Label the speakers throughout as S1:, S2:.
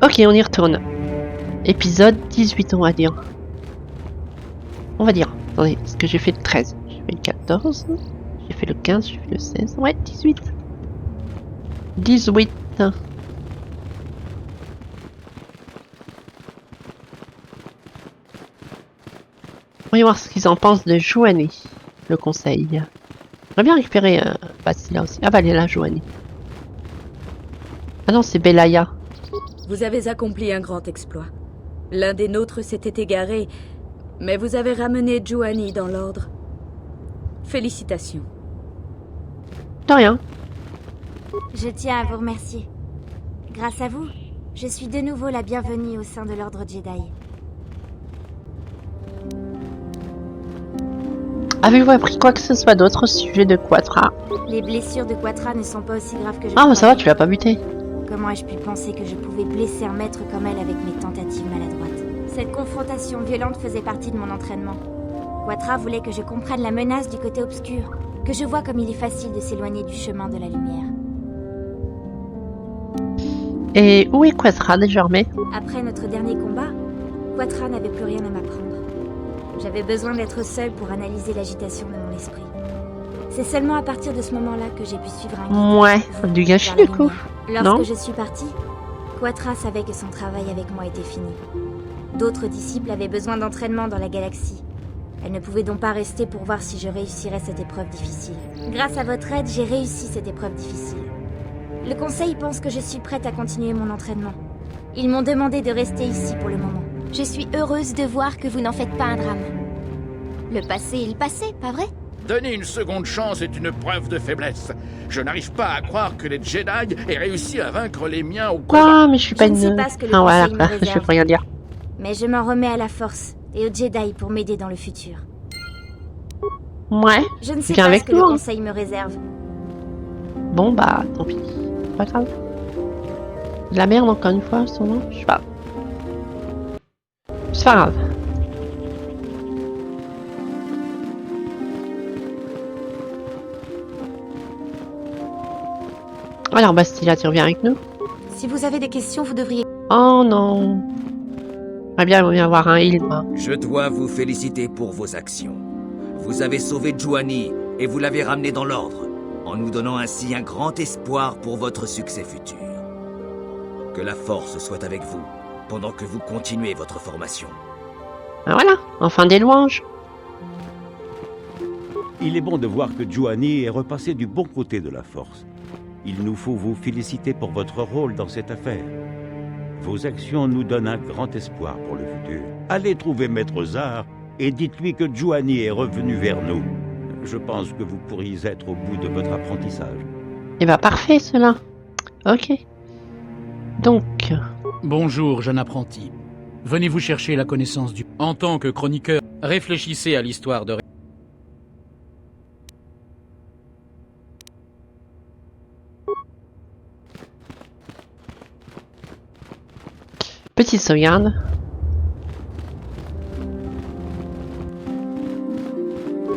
S1: Ok, on y retourne. Épisode 18, on va dire. On va dire. Attendez, parce que j'ai fait le 13. J'ai fait le 14. J'ai fait le 15, j'ai fait le 16. Ouais, 18. 18. Voyons voir ce qu'ils en pensent de Joanie, le conseil. J'aimerais bien récupérer Basila aussi. Ah bah elle est là, Joanie. Ah non, c'est Belaya.
S2: Vous avez accompli un grand exploit. L'un des nôtres s'était égaré, mais vous avez ramené Joanie dans l'ordre. Félicitations.
S1: De rien.
S3: Je tiens à vous remercier. Grâce à vous, je suis de nouveau la bienvenue au sein de l'Ordre Jedi.
S1: Avez-vous appris quoi que ce soit d'autre au sujet de Quatra?
S3: Les blessures de Quatra ne sont pas aussi graves que je
S1: Ah, mais ça va,
S3: croyais.
S1: tu l'as pas buté.
S3: Comment ai-je pu penser que je pouvais blesser un maître comme elle avec mes tentatives maladroites? Cette confrontation violente faisait partie de mon entraînement. Quatra voulait que je comprenne la menace du côté obscur, que je vois comme il est facile de s'éloigner du chemin de la lumière.
S1: Et où est Quatra désormais?
S3: Après notre dernier combat, Quatra n'avait plus rien à m'apprendre. J'avais besoin d'être seule pour analyser l'agitation de mon esprit. C'est seulement à partir de ce moment-là que j'ai pu suivre un guide.
S1: Ouais, du gâchis
S3: vers la
S1: du coup.
S3: lumière.
S1: Non.
S3: Lorsque je suis partie, Quatra savait que son travail avec moi était fini. D'autres disciples avaient besoin d'entraînement dans la galaxie. Elle ne pouvait donc pas rester pour voir si je réussirais cette épreuve difficile. Grâce à votre aide, j'ai réussi cette épreuve difficile. Le conseil pense que je suis prête à continuer mon entraînement. Ils m'ont demandé de rester ici pour le moment. Je suis heureuse de voir que vous n'en faites pas un drame. Le passé est le passé, pas vrai?
S4: Donner une seconde chance est une preuve de faiblesse. Je n'arrive pas à croire que les Jedi aient réussi à vaincre les miens au combat.
S1: Quoi? Mais je suis pas
S3: Je ne sais
S1: une...
S3: pas ce que le
S1: Ah
S3: conseil
S1: voilà,
S3: me
S1: je
S3: réserve.
S1: peux rien dire.
S3: Mais je m'en remets à la force et aux Jedi pour m'aider dans le futur.
S1: Ouais.
S3: Je ne sais
S1: Viens
S3: pas
S1: avec
S3: ce que
S1: nous,
S3: le
S1: hein.
S3: conseil me réserve.
S1: Bon bah, tant pis. Pas grave. De la merde encore une fois, son nom? Je sais pas. C'est pas grave. Alors Bastila, tu reviens avec nous?
S3: Si vous avez des questions, vous devriez...
S1: Oh non. J'aimerais bien avoir un heal, moi.
S5: Je dois vous féliciter pour vos actions. Vous avez sauvé Joanie et vous l'avez ramenée dans l'ordre, en nous donnant ainsi un grand espoir pour votre succès futur. Que la force soit avec vous, pendant que vous continuez votre formation.
S1: Ah, voilà, enfin des louanges.
S6: Il est bon de voir que Joanie est repassée du bon côté de la force. Il nous faut vous féliciter pour votre rôle dans cette affaire. Vos actions nous donnent un grand espoir pour le futur. Allez trouver Maître Zar et dites-lui que Joanie est revenue vers nous. Je pense que vous pourriez être au bout de votre apprentissage.
S1: Et bah parfait cela. Ok. Donc,
S7: Bonjour, jeune apprenti. Venez vous chercher la connaissance du... En tant que chroniqueur, réfléchissez à l'histoire de...
S1: petite sauvegarde.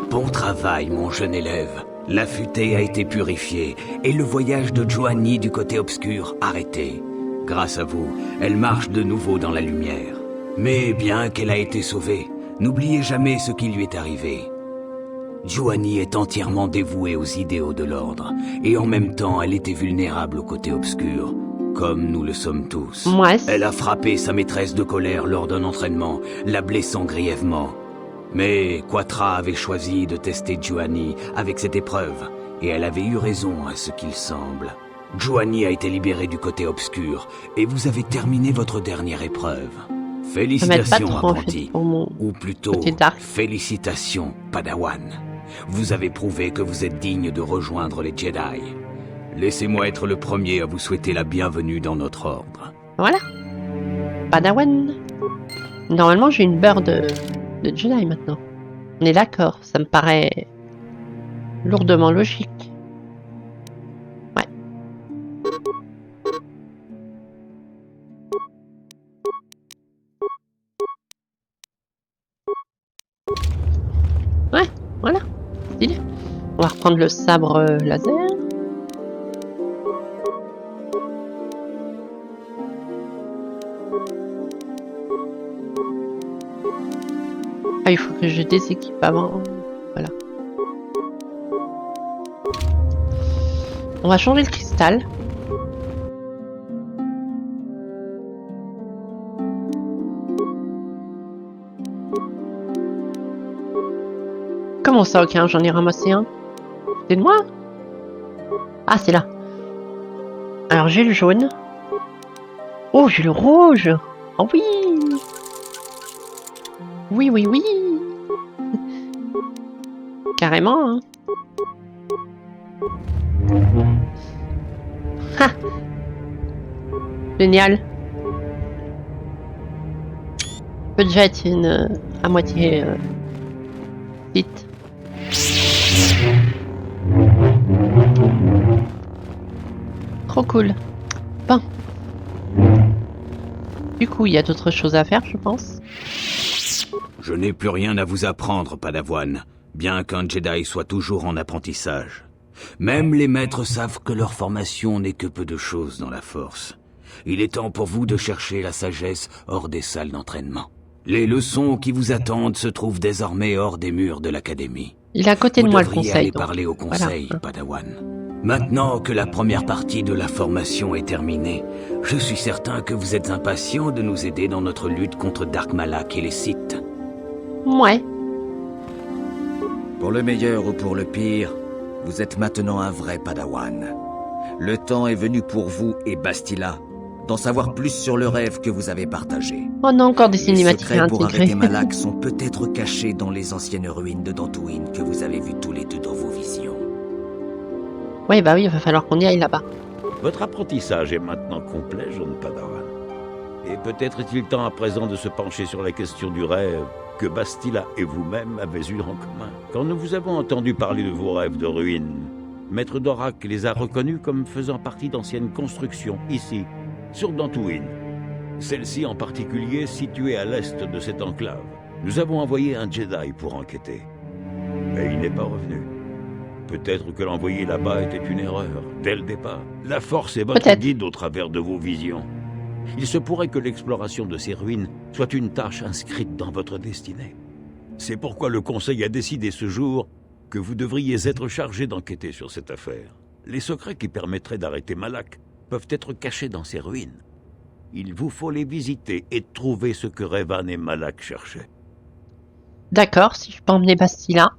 S5: Bon travail, mon jeune élève. La futaie a été purifiée et le voyage de Joanie du côté obscur arrêté. Grâce à vous, elle marche de nouveau dans la lumière. Mais bien qu'elle a été sauvée, n'oubliez jamais ce qui lui est arrivé. Joanie est entièrement dévouée aux idéaux de l'ordre, et en même temps elle était vulnérable au côté obscur, comme nous le sommes tous.
S1: Ouais.
S5: Elle a frappé sa maîtresse de colère lors d'un entraînement, la blessant grièvement. Mais Quatra avait choisi de tester Joanie avec cette épreuve, et elle avait eu raison à ce qu'il semble. Joanie a été libérée du côté obscur, et vous avez terminé votre dernière épreuve. Félicitations,
S1: trop, en fait,
S5: apprenti.
S1: pour mon
S5: Ou plutôt,
S1: côté dark.
S5: félicitations, Padawan. Vous avez prouvé que vous êtes digne de rejoindre les Jedi. Laissez-moi être le premier à vous souhaiter la bienvenue dans notre ordre.
S1: Voilà. Padawan. Normalement, j'ai une beurre de Jedi maintenant. On est d'accord, ça me paraît lourdement logique. Ouais. Ouais, voilà. Stylé. On va reprendre le sabre laser. Ah, il faut que je déséquipe avant. Voilà. On va changer le cristal. Comment ça, ok, j'en ai ramassé un. C'est de moi? Ah, c'est là. Alors, j'ai le jaune. Oh, j'ai le rouge. Oh oui. Oui, oui, oui. Carrément, hein. Ha. Génial. Peut déjà être une à moitié petite. Trop cool. Bon. Du coup, il y a d'autres choses à faire, je pense.
S5: Je n'ai plus rien à vous apprendre, Padawan, bien qu'un Jedi soit toujours en apprentissage. Même les maîtres savent que leur formation n'est que peu de choses dans la Force. Il est temps pour vous de chercher la sagesse hors des salles d'entraînement. Les leçons qui vous attendent se trouvent désormais hors des murs de l'Académie.
S1: Il est à côté de moi, le
S5: Vous devriez
S1: conseil.
S5: aller
S1: donc.
S5: parler au conseil,
S1: Voilà.
S5: Padawan. Maintenant que la première partie de la formation est terminée, je suis certain que vous êtes impatient de nous aider dans notre lutte contre Dark Malak et les Sith.
S1: Ouais.
S8: Pour le meilleur ou pour le pire, vous êtes maintenant un vrai Padawan. Le temps est venu pour vous et Bastila d'en savoir plus sur le rêve que vous avez partagé.
S1: Oh non, encore des
S8: Les
S1: cinématiques
S8: secrets pour
S1: intégrées.
S8: arrêter Malak sont peut-être cachés dans les anciennes ruines de Dantooine que vous avez vues tous les deux dans vos visions.
S1: Ouais, bah oui, il va falloir qu'on y aille là-bas.
S6: Votre apprentissage est maintenant complet, jeune Padawan. Et peut-être est-il temps à présent de se pencher sur la question du rêve que Bastila et vous-même avez eu en commun. Quand nous vous avons entendu parler de vos rêves de ruines, Maître Dorak les a reconnus comme faisant partie d'anciennes constructions, ici, sur Dantooine. Celle-ci en particulier située à l'est de cette enclave. Nous avons envoyé un Jedi pour enquêter. Mais il n'est pas revenu. Peut-être que l'envoyer là-bas était une erreur, dès le départ. La Force est votre
S1: Peut-être.
S6: guide au travers de vos visions. Il se pourrait que l'exploration de ces ruines soit une tâche inscrite dans votre destinée. C'est pourquoi le Conseil a décidé ce jour que vous devriez être chargé d'enquêter sur cette affaire. Les secrets qui permettraient d'arrêter Malak peuvent être cachés dans ces ruines. Il vous faut les visiter et trouver ce que Revan et Malak cherchaient.
S1: D'accord, si je peux emmener Bastila.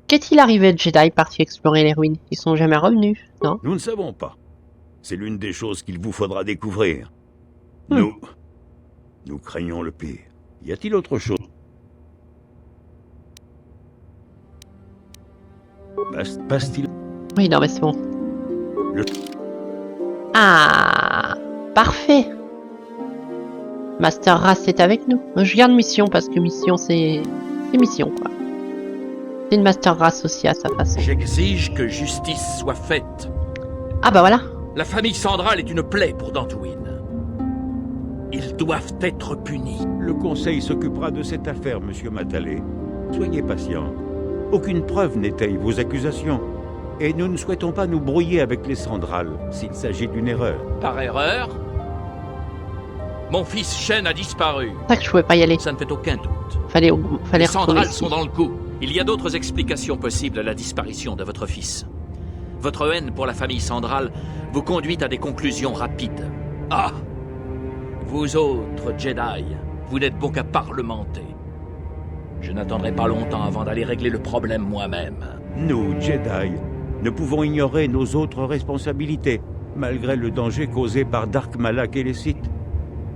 S1: Qu'est-il arrivé de Jedi partis explorer les ruines? Ils sont jamais revenus, non?
S6: Nous ne savons pas. C'est l'une des choses qu'il vous faudra découvrir.
S1: Hmm.
S6: Nous craignons le pire. Y a-t-il autre chose? Bastila.
S1: Oui, non, mais c'est bon.
S6: Le-
S1: Ah, parfait. Master Race est avec nous. Je garde mission parce que mission, c'est mission, quoi. C'est une Master Race aussi à sa façon.
S4: J'exige que justice soit faite.
S1: Ah bah voilà.
S4: La famille Sandral est une plaie pour Dantooine. Ils doivent être punis.
S6: Le Conseil s'occupera de cette affaire, Monsieur Matalé. Soyez patient. Aucune preuve n'étaye vos accusations. Et nous ne souhaitons pas nous brouiller avec les Sandrals s'il s'agit d'une erreur.
S4: Par erreur, mon fils Shen a disparu.
S1: C'est ça que je pouvais pas y aller.
S4: Ça ne fait aucun doute.
S1: Fallait
S4: Les
S1: retourner
S4: Sandrals
S1: ici.
S4: sont dans le coup. Il y a d'autres explications possibles à la disparition de votre fils. Votre haine pour la famille Sandral vous conduit à des conclusions rapides. Ah! Vous autres Jedi, vous n'êtes bon qu'à parlementer. Je n'attendrai pas longtemps avant d'aller régler le problème moi-même.
S6: Nous, Jedi, ne pouvons ignorer nos autres responsabilités, malgré le danger causé par Dark Malak et les Sith.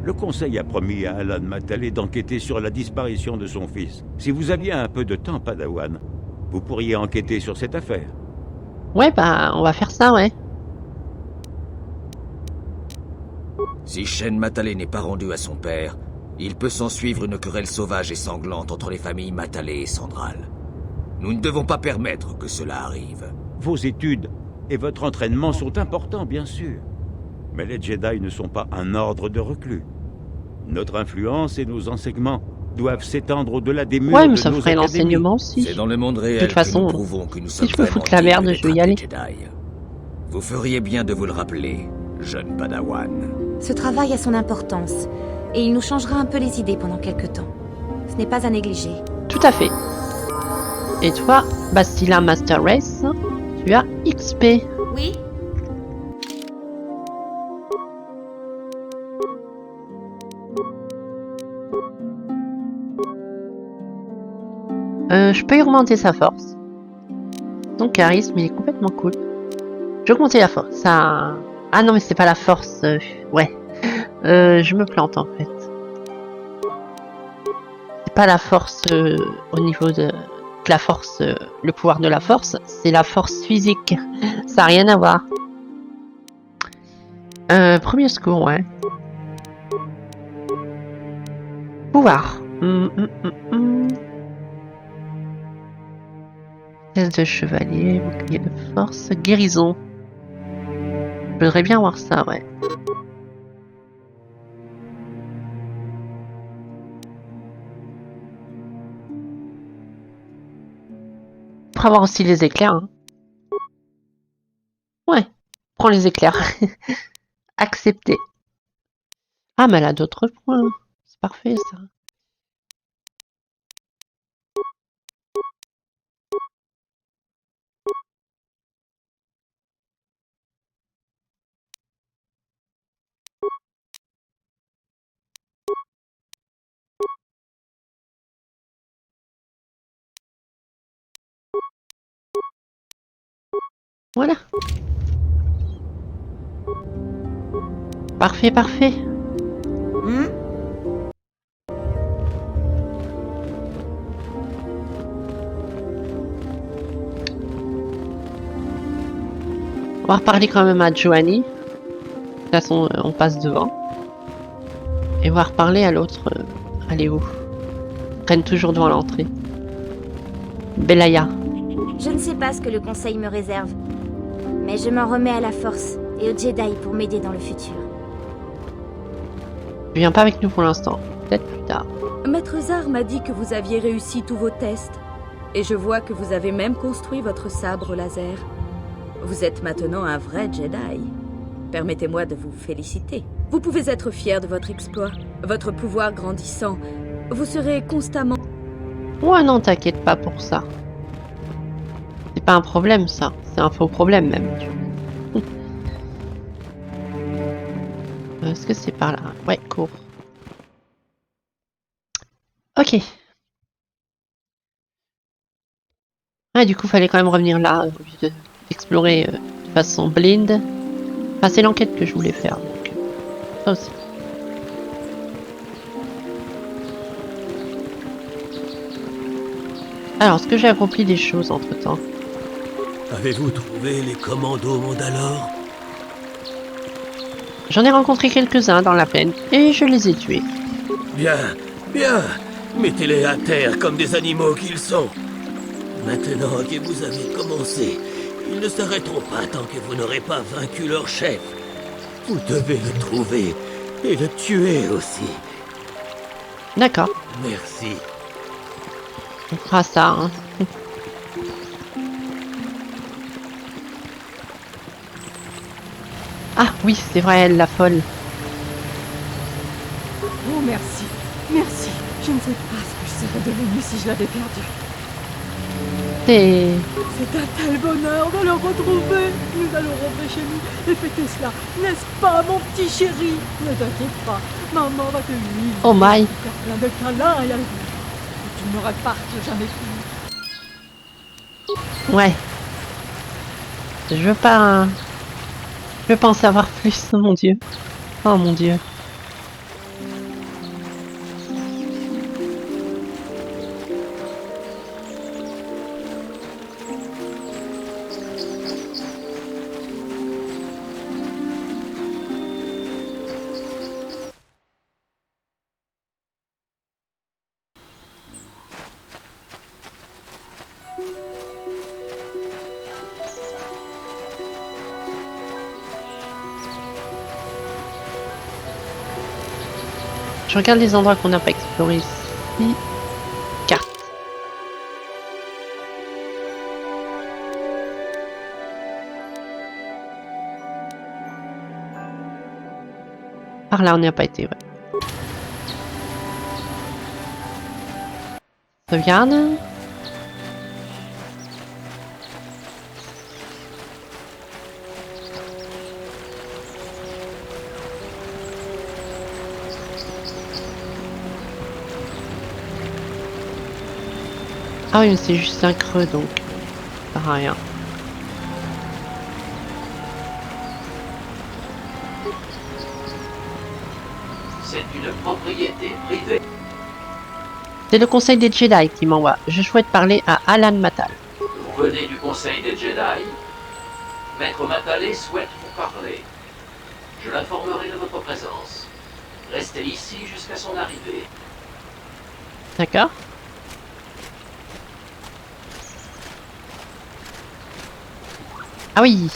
S6: Le Conseil a promis à Alan Matalé d'enquêter sur la disparition de son fils. Si vous aviez un peu de temps, Padawan, vous pourriez enquêter sur cette affaire.
S1: Ouais, bah, on va faire ça, ouais.
S8: Si Shen Matalé n'est pas rendu à son père, il peut s'en suivre une querelle sauvage et sanglante entre les familles Matalé et Sandral. Nous ne devons pas permettre que cela arrive.
S6: Vos études et votre entraînement sont importants, bien sûr. Mais les Jedi ne sont pas un ordre de reclus. Notre influence et nos enseignements doivent s'étendre au-delà des murs
S1: Ouais, mais
S6: de
S1: ça
S6: nos
S1: ferait
S6: académies.
S1: l'enseignement aussi.
S8: C'est dans le monde réel
S1: toute façon,
S8: que nous prouvons que nous sommes
S1: je peux
S8: vraiment
S1: foutre la
S8: dignes
S1: merde,
S8: d'être
S1: je vais y aller.
S8: appelés Jedi. Vous feriez bien de vous le rappeler, jeune Padawan.
S3: Ce travail a son importance, et il nous changera un peu les idées pendant quelque temps. Ce n'est pas à négliger.
S1: Tout à fait. Et toi, Bastila Master Race, tu as XP.
S3: Oui?
S1: Je peux y augmenter sa force. Son charisme, il est complètement cool. Je vais augmenter la force. Ça... Ah non, mais c'est pas la force. Ouais. Je me plante en fait. C'est pas la force au niveau de la force, le pouvoir de la force. C'est la force physique. Ça n'a rien à voir. Premier secours, ouais. Pouvoir. Pièce de chevalier, bouclier de force, guérison. Je voudrais bien voir ça, ouais. Pour avoir aussi les éclairs. Hein. Ouais, prends les éclairs. Accepté. Ah, mais elle a d'autres points. C'est parfait, ça. Voilà. Parfait, parfait. On va reparler quand même à Joanie. De toute façon, on passe devant. Et on va reparler à l'autre. Elle est où? Elle traîne toujours devant l'entrée. Belaya.
S3: Je ne sais pas ce que le Conseil me réserve, mais je m'en remets à la Force et aux Jedi pour m'aider dans le futur.
S1: Tu viens pas avec nous pour l'instant. Peut-être plus tard.
S2: Maître Zar m'a dit que vous aviez réussi tous vos tests. Et je vois que vous avez même construit votre sabre laser. Vous êtes maintenant un vrai Jedi. Permettez-moi de vous féliciter. Vous pouvez être fier de votre exploit. Votre pouvoir grandissant. Vous serez constamment...
S1: Ouais, non, t'inquiète pas pour ça. C'est pas un problème, ça. C'est un faux problème, même. Est-ce que c'est par là? Ouais, cours. Ok. Ah, du coup, fallait quand même revenir là, au lieu d'explorer de façon blind. Enfin, c'est l'enquête que je voulais faire, donc... Ça aussi. Alors, est-ce que j'ai accompli des choses entre-temps?
S9: Avez-vous trouvé les commandos Mandalore?
S1: J'en ai rencontré quelques-uns dans la plaine, et je les ai tués.
S9: Bien, bien. Mettez-les à terre comme des animaux qu'ils sont. Maintenant que vous avez commencé, ils ne s'arrêteront pas tant que vous n'aurez pas vaincu leur chef. Vous devez le trouver et le tuer aussi.
S1: D'accord,
S9: Merci.
S1: on fera ça, hein. Ah oui, c'est vrai, elle, la folle.
S10: Oh, merci. Merci. Je ne sais pas ce que je serais devenue si je l'avais perdu.
S1: C'est...
S10: C'est un tel bonheur de le retrouver. Nous allons rentrer chez nous et fêter cela. N'est-ce pas, mon petit chéri? Ne t'inquiète pas. Maman va te unir.
S1: Oh my.
S10: Faire plein de câlins et avec tu ne me repartes jamais plus.
S1: Ouais. Je veux pas... Je veux pas en savoir plus, mon dieu. Oh mon dieu. Je regarde les endroits qu'on n'a pas explorés ici. Carte. Par là, on n'y a pas été, ouais. Sauvegarde. Ah oui, mais c'est juste un creux, donc ça sert à rien.
S4: C'est une propriété privée.
S1: C'est le conseil des Jedi qui m'envoie. Je souhaite parler à Alan Matal.
S4: Vous venez du conseil des Jedi. Maître Matalé souhaite vous parler. Je l'informerai de votre présence. Restez ici jusqu'à son arrivée.
S1: D'accord. Ah oui.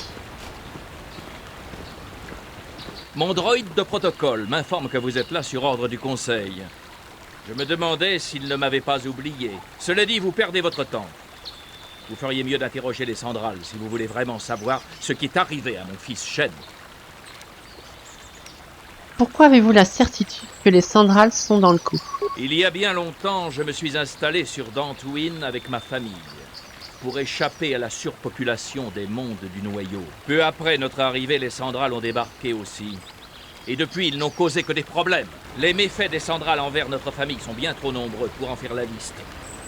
S4: Mon droïde de protocole m'informe que vous êtes là sur ordre du conseil. Je me demandais s'il ne m'avait pas oublié. Cela dit, vous perdez votre temps. Vous feriez mieux d'interroger les Sandrals si vous voulez vraiment savoir ce qui est arrivé à mon fils Shen.
S1: Pourquoi avez-vous la certitude que les Sandrals sont dans le coup?
S4: Il y a bien longtemps, je me suis installé sur Dantooine avec ma famille pour échapper à la surpopulation des mondes du noyau. Peu après notre arrivée, les Sandrals ont débarqué aussi. Et depuis, ils n'ont causé que des problèmes. Les méfaits des Sandrals envers notre famille sont bien trop nombreux pour en faire la liste.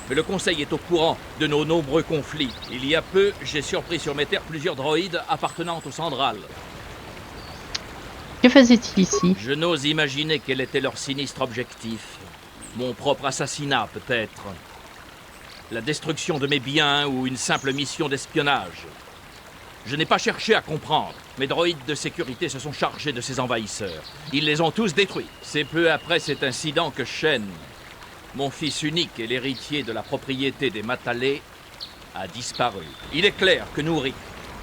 S4: Mais le Conseil est au courant de nos nombreux conflits. Il y a peu, j'ai surpris sur mes terres plusieurs droïdes appartenant aux Sandrals.
S1: Que faisait-il ici?
S4: Je n'ose imaginer quel était leur sinistre objectif. Mon propre assassinat, peut-être. La destruction de mes biens ou une simple mission d'espionnage. Je n'ai pas cherché à comprendre. Mes droïdes de sécurité se sont chargés de ces envahisseurs. Ils les ont tous détruits. C'est peu après cet incident que Shen, mon fils unique et l'héritier de la propriété des Matalé, a disparu. Il est clair que Nourri,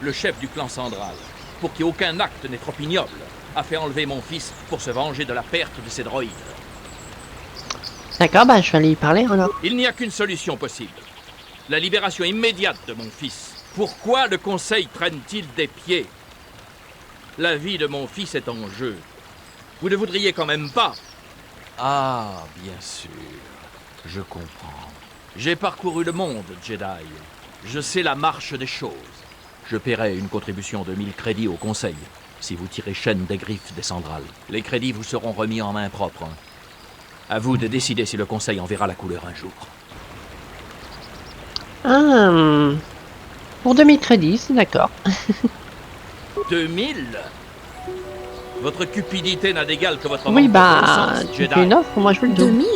S4: le chef du clan Sandral, pour qui aucun acte n'est trop ignoble, a fait enlever mon fils pour se venger de la perte de ses droïdes.
S1: D'accord, bah je vais aller y parler alors.
S4: Il n'y a qu'une solution possible. La libération immédiate de mon fils. Pourquoi le Conseil traîne-t-il des pieds? La vie de mon fils est en jeu. Vous ne voudriez quand même pas?
S11: Ah, bien sûr. Je comprends.
S4: J'ai parcouru le monde, Jedi. Je sais la marche des choses. Je paierai une contribution de 1000 crédits au Conseil, si vous tirez Shen des griffes des Sandrals. Les crédits vous seront remis en main propre. À vous de décider si le Conseil en verra la couleur un jour.
S1: Ah, pour 2000 crédits, c'est d'accord.
S4: 2000? Votre cupidité n'a d'égal que votre
S1: Oui,
S4: manque de
S1: bah,
S4: connaissance,
S1: tu
S4: Jedi.
S1: fais une offre, moi je veux le double.
S2: 2000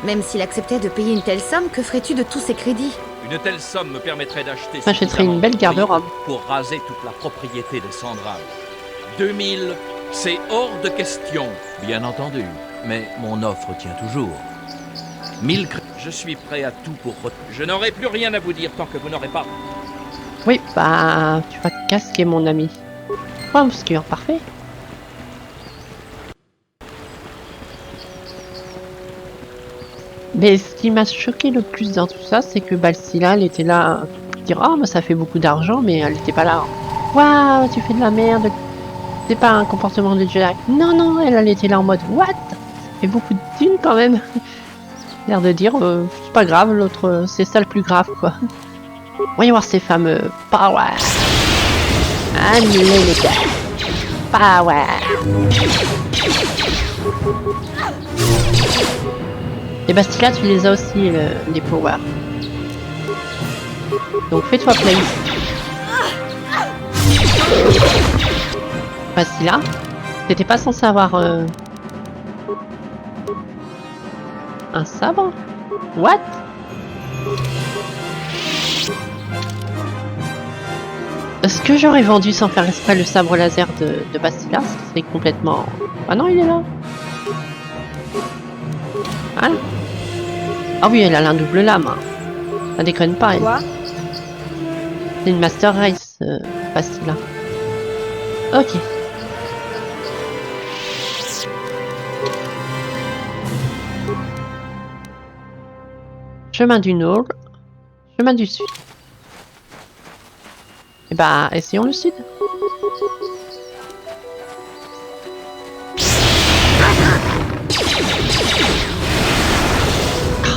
S2: Même s'il acceptait de payer une telle somme, que ferais-tu de tous ces crédits?
S4: Une telle somme me permettrait d'acheter
S1: J'achèterais une belle garde-robe.
S4: pour raser toute la propriété des Sandrals. 2000, c'est hors de question.
S11: Bien entendu, mais mon offre tient toujours. 1000 crédits.
S4: Je suis prêt à tout pour... Je n'aurai plus rien à vous dire tant que vous n'aurez pas...
S1: Oui, bah, tu vas te casquer, mon ami. Oh, obscur, parfait. Mais ce qui m'a choqué le plus dans tout ça, c'est que Balsila, elle était là, dire oh, mais ça fait beaucoup d'argent, mais elle n'était pas là. Waouh, tu fais de la merde. C'est pas un comportement de Jedi. Non, non, elle était là en mode what? Ça fait beaucoup de thunes quand même. L'air de dire, c'est pas grave, l'autre, c'est ça le plus grave, quoi. Voyons voir ces fameux power. Annulez les gars. Power. Et Bastila, tu les as aussi, les power. Donc fais-toi plaisir. Bastila, t'étais pas censé avoir un sabre? What? Est-ce que j'aurais vendu sans faire exprès le sabre laser de Bastila? C'est complètement... Ah non, il est là. Ah, ah oui, elle a un double lame. Hein. Ça déconne pas, elle.
S2: Quoi?
S1: C'est une Master Race, Bastila. Ok. Chemin du Nord, chemin du Sud. Et bah, essayons le Sud.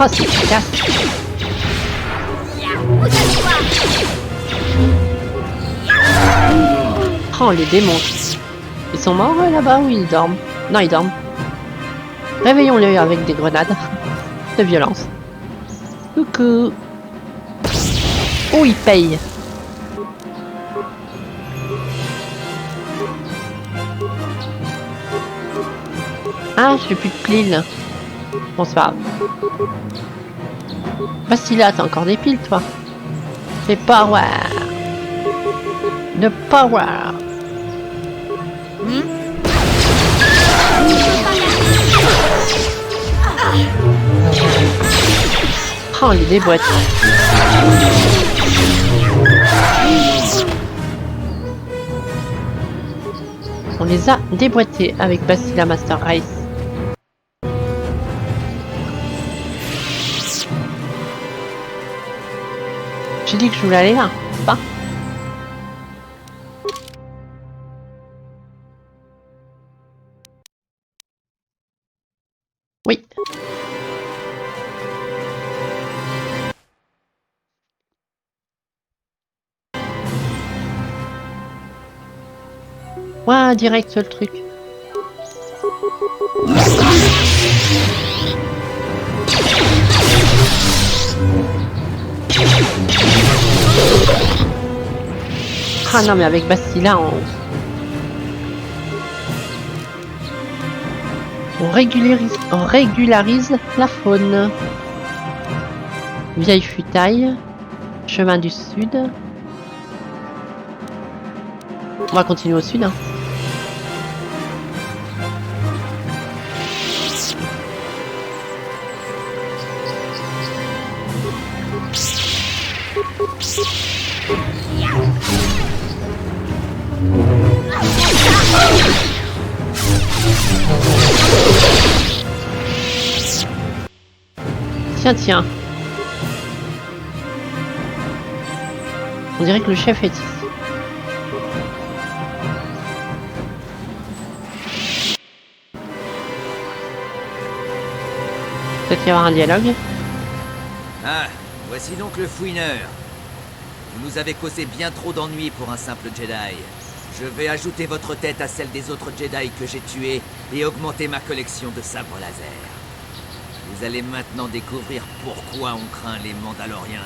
S1: Oh, c'est efficace. Oh, les démons. Ils sont morts là-bas ou ils dorment? Non, ils dorment. Réveillons-les avec des grenades de violence. Coucou. Oh, ils payent. Ah, j'ai plus de piles. Bon, c'est pas grave. Bastila, t'as encore des piles, toi. C'est power. De power. Oh, les déboîtes. On les a déboîtés avec Bastila Master Race. J'ai dit que je voulais aller là, pas? Oui. Ouais, direct le truc. Ah non, mais avec Bastila, on régularise la faune. Vieille futaille. Chemin du sud. On va continuer au sud. Hein. Tiens, tiens. On dirait que le chef est ici. Peut-être y avoir un dialogue.
S8: Ah, voici donc le fouineur. Vous nous avez causé bien trop d'ennuis pour un simple Jedi. Je vais ajouter votre tête à celle des autres Jedi que j'ai tués et augmenter ma collection de sabres laser. Vous allez maintenant découvrir pourquoi on craint les Mandaloriens.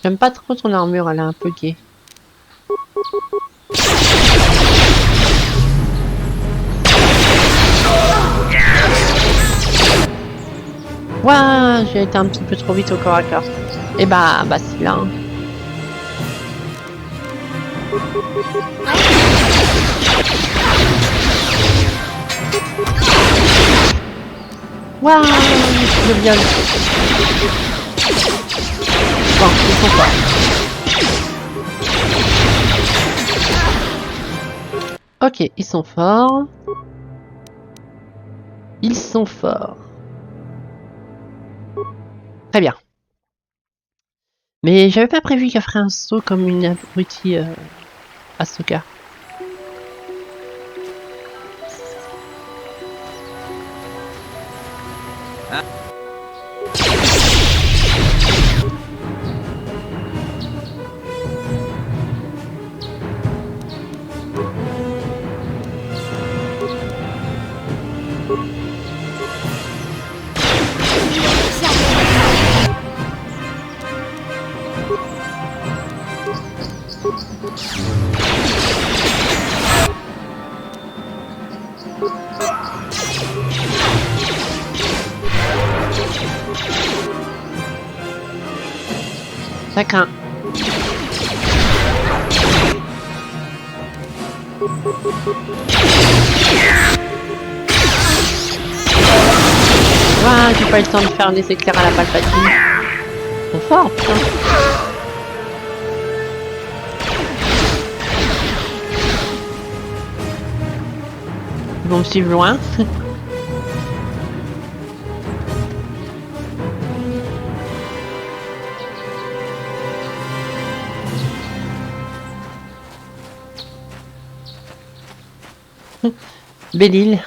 S1: J'aime pas trop ton armure, elle est un peu gay. Ouah, j'ai été un petit peu trop vite au corps à corps. Et bah c'est là. Hein. Waouh, le viol. Bon, ils sont forts. Ok, ils sont forts. Ils sont forts. Très bien. Mais j'avais pas prévu qu'elle ferait un saut comme une abrutie Ahsoka. Ça craint. Ouah, j'ai pas eu le temps de faire des éclairs à la Palpatine. Ils sont forts, putain. Ils vont me suivre loin. Belle-Île.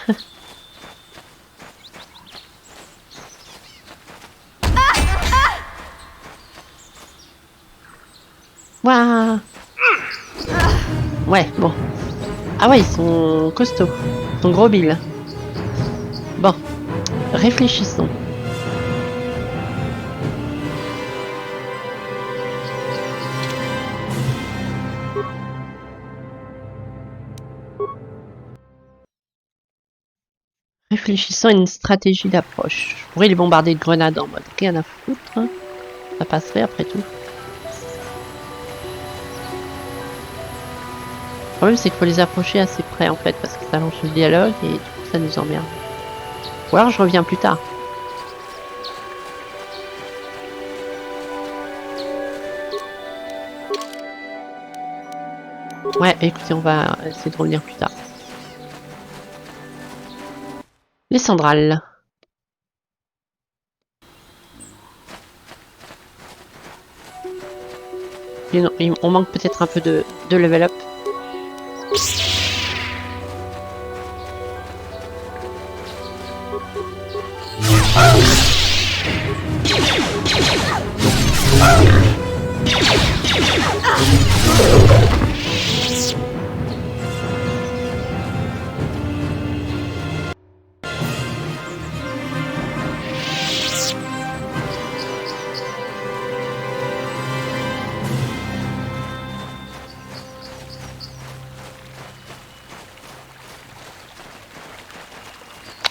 S1: Waouh. Ouais, bon. Ah ouais, ils sont costauds. Ils sont gros billes. Bon. Réfléchissons. Réfléchissons à une stratégie d'approche. Je pourrais les bombarder de grenades en mode rien à foutre. Hein. Ça passerait après tout. Le problème c'est qu'il faut les approcher assez près en fait parce que ça lance le dialogue et du coup ça nous emmerde. Ou alors je reviens plus tard. Ouais, écoutez, on va essayer de revenir plus tard. Les Sandrales. Et non, on manque peut-être un peu de level up.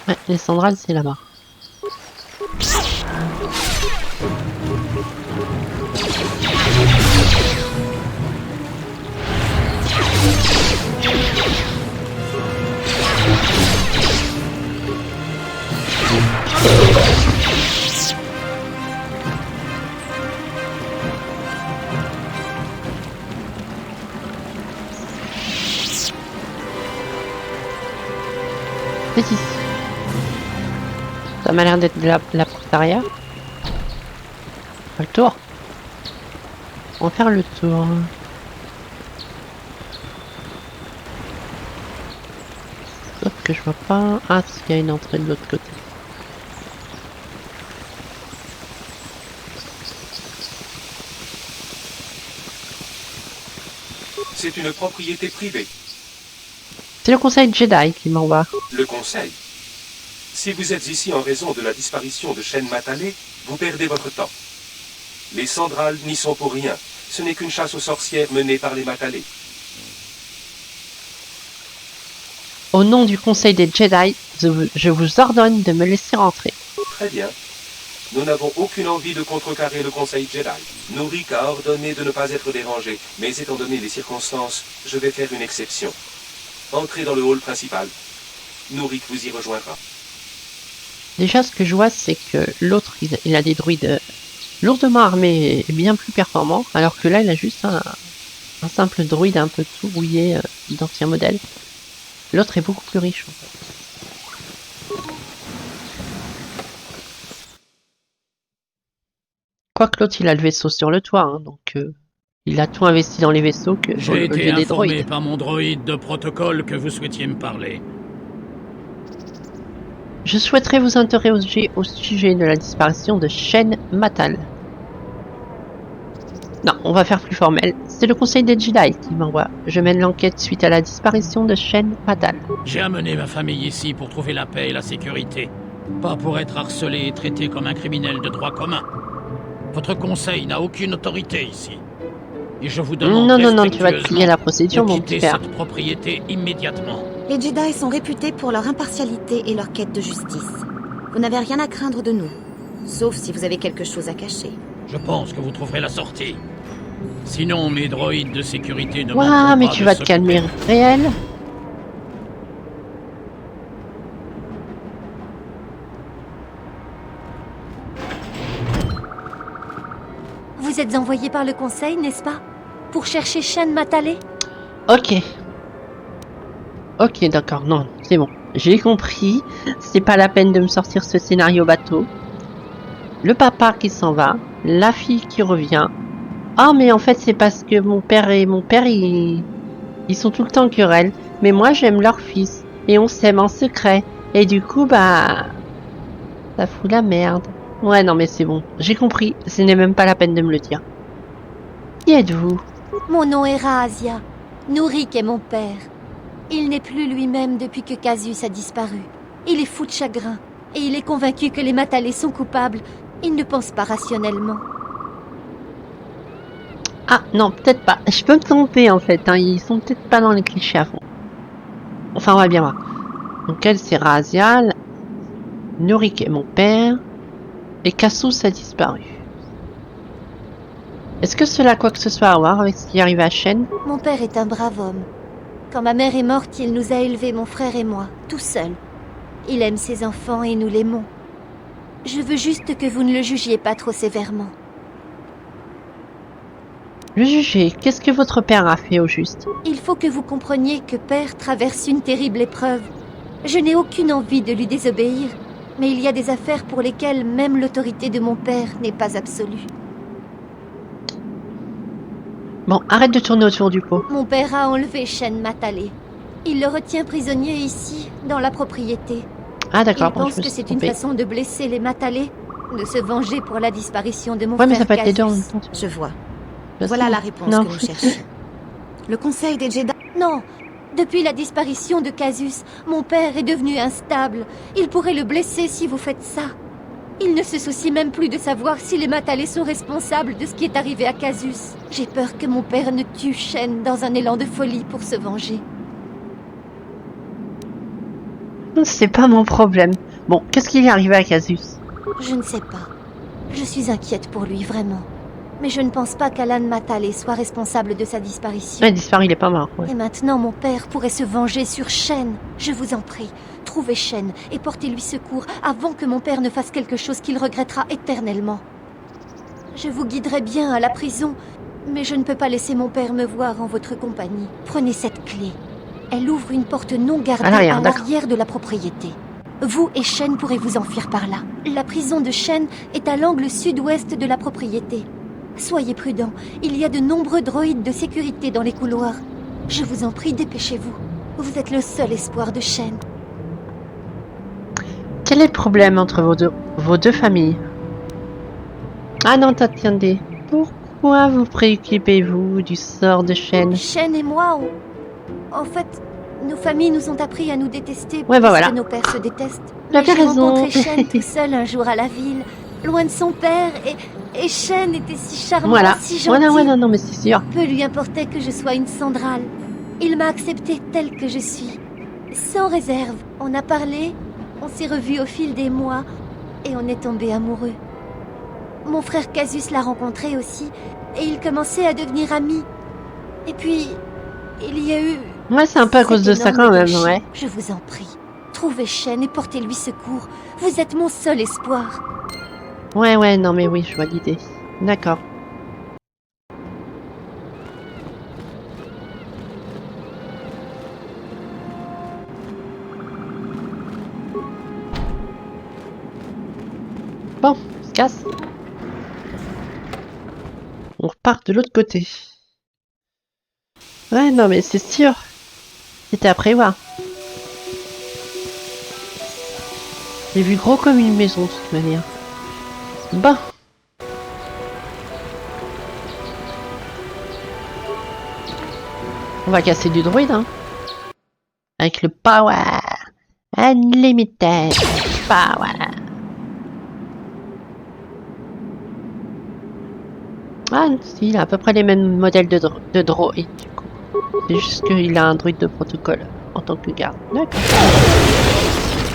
S1: Ouais, les Sandrales, c'est là-bas. C'est ici. Ça m'a l'air d'être la porte arrière. Le tour. On va faire le tour. Sauf que je vois pas. Ah, s'il y a une entrée de l'autre côté.
S12: C'est une propriété privée.
S1: C'est le conseil Jedi qui m'envoie.
S12: Le conseil. Si vous êtes ici en raison de la disparition de Shen Matale, vous perdez votre temps. Les Sandrales n'y sont pour rien. Ce n'est qu'une chasse aux sorcières menée par les Matale.
S1: Au nom du conseil des Jedi, je vous ordonne de me laisser rentrer.
S12: Très bien. Nous n'avons aucune envie de contrecarrer le conseil Jedi. Nourik a ordonné de ne pas être dérangé, mais étant donné les circonstances, je vais faire une exception. Entrez dans le hall principal. Nourik vous y rejoindra.
S1: Déjà, ce que je vois, c'est que l'autre, il a des druides lourdement armés et bien plus performants, alors que là, il a juste un simple druide un peu tout rouillé d'ancien modèle. L'autre est beaucoup plus riche, en fait. Quoique l'autre, il a le vaisseau sur le toit, hein, donc il a tout investi dans les vaisseaux que
S7: J'ai été
S1: des
S7: informé
S1: droïdes.
S7: par mon droïde de protocole que vous souhaitiez me parler.
S1: Je souhaiterais vous interroger au sujet de la disparition de Shen Matale. Non, on va faire plus formel. C'est le conseil des Jedi qui m'envoie. Je mène l'enquête suite à la disparition de Shen Matale.
S7: J'ai amené ma famille ici pour trouver la paix et la sécurité. Pas pour être harcelé et traité comme un criminel de droit commun. Votre conseil n'a aucune autorité ici. Et je vous demande
S1: Non, tu vas te plier à la procédure,
S7: de
S1: mon
S7: quitter
S1: petit père.
S7: cette propriété immédiatement.
S13: Les Jedi sont réputés pour leur impartialité et leur quête de justice. Vous n'avez rien à craindre de nous. Sauf si vous avez quelque chose à cacher.
S7: Je pense que vous trouverez la sortie. Sinon, mes droïdes de sécurité ne
S1: Ouah,
S7: manqueront
S1: mais
S7: pas
S1: tu
S7: de
S1: vas te
S7: s'occuper.
S1: calmer réel.
S14: Vous êtes envoyé par le conseil, n'est-ce pas? Pour chercher Shen Matale?
S1: Ok. Ok, d'accord, non, c'est bon. J'ai compris. C'est pas la peine de me sortir ce scénario bateau. Le papa qui s'en va, la fille qui revient. Ah, mais en fait, c'est parce que mon père, ils sont tout le temps en querelle. Mais moi, j'aime leur fils. Et on s'aime en secret. Et du coup, bah... ça fout la merde. Ouais, non, mais c'est bon. J'ai compris. Ce n'est même pas la peine de me le dire. Qui êtes-vous?
S14: Mon nom est Razia. Nourik est mon père. Il n'est plus lui-même depuis que Casus a disparu. Il est fou de chagrin, et il est convaincu que les Matalés sont coupables. Il ne pense pas rationnellement.
S1: Ah non, peut-être pas. Je peux me tromper en fait. Hein. Ils sont peut-être pas dans les clichés à fond. Enfin, on va bien voir. Donc elle, c'est Razia. Nourik est mon père. Et Casus a disparu. Est-ce que cela a quoi que ce soit à voir avec ce qui arrive à Shen?
S14: Mon père est un brave homme. Quand ma mère est morte, il nous a élevés, mon frère et moi, tout seul. Il aime ses enfants et nous l'aimons. Je veux juste que vous ne le jugiez pas trop sévèrement.
S1: Le juger, qu'est-ce que votre père a fait au juste?
S14: Il faut que vous compreniez que père traverse une terrible épreuve. Je n'ai aucune envie de lui désobéir, mais il y a des affaires pour lesquelles même l'autorité de mon père n'est pas absolue.
S1: Bon, arrête de tourner autour du pot.
S14: Mon père a enlevé Shen Matalé. Il le retient prisonnier ici, dans la propriété.
S1: Ah d'accord,
S14: Il pense que c'est une façon de blesser les Matalés, de se venger pour la disparition de mon frère
S1: mais ça peut être les deux en
S14: Casus.
S1: même temps.
S13: Je vois.
S1: Je
S13: Voilà
S1: sais.
S13: la réponse
S1: Non.
S13: que nous cherchions. Le conseil des Jedi...
S14: Non, depuis la disparition de Casus, mon père est devenu instable. Il pourrait le blesser si vous faites ça. Il ne se soucie même plus de savoir si les Matalés sont responsables de ce qui est arrivé à Casus. J'ai peur que mon père ne tue Shen dans un élan de folie pour se venger.
S1: C'est pas mon problème. Bon, qu'est-ce qui est arrivé à Casus?
S14: Je ne sais pas. Je suis inquiète pour lui, vraiment. Mais je ne pense pas qu'Alan Matalé soit responsable de sa disparition.
S1: Il a disparu, il est pas mort. Ouais.
S14: Et maintenant, mon père pourrait se venger sur Shen. Je vous en prie, trouvez Shen et portez-lui secours avant que mon père ne fasse quelque chose qu'il regrettera éternellement. Je vous guiderai bien à la prison, mais je ne peux pas laisser mon père me voir en votre compagnie. Prenez cette clé. Elle ouvre une porte non gardée
S1: À l'arrière,
S14: à
S1: d'accord.
S14: l'arrière de la propriété. Vous et Shen pourrez vous enfuir par là. La prison de Shen est à l'angle sud-ouest de la propriété. Soyez prudents, il y a de nombreux droïdes de sécurité dans les couloirs. Je vous en prie, dépêchez-vous. Vous êtes le seul espoir de Shen.
S1: Quel est le problème entre vos deux familles? Ah non, attendez. Pourquoi vous préoccupez-vous du sort de Shen?
S14: Shen et moi, en fait, nos familles nous ont appris à nous détester
S1: Ouais, bah
S14: parce
S1: voilà.
S14: que nos pères se détestent.
S1: Vous avez
S14: J'ai
S1: raison.
S14: rencontré Shen tout seul un jour à la ville, loin de son père, et Shen était si charmant,
S1: Voilà.
S14: si gentil.
S1: Non, mais c'est sûr.
S14: Peu lui importait que je sois une Sandrale. Il m'a acceptée telle que je suis, sans réserve. On a parlé, on s'est revus au fil des mois, et on est tombés amoureux. Mon frère Casus l'a rencontré aussi, et ils commençaient à devenir amis. Et puis, il y a eu...
S1: Ouais, c'est un peu à cause de ça quand même, ouais.
S14: Je vous en prie, trouvez Shen et portez-lui secours. Vous êtes mon seul espoir.
S1: Ouais, non mais oui, je vois l'idée. D'accord. Bon, on se casse. On repart de l'autre côté. Ouais, non mais c'est sûr. C'était à prévoir. J'ai vu gros comme une maison de toute manière. Bon. On va casser du droïde, hein. Avec le power. Unlimited power. Ah, si, il a à peu près les mêmes modèles de droïde, du coup. C'est juste qu'il a un droïde de protocole en tant que garde. D'accord.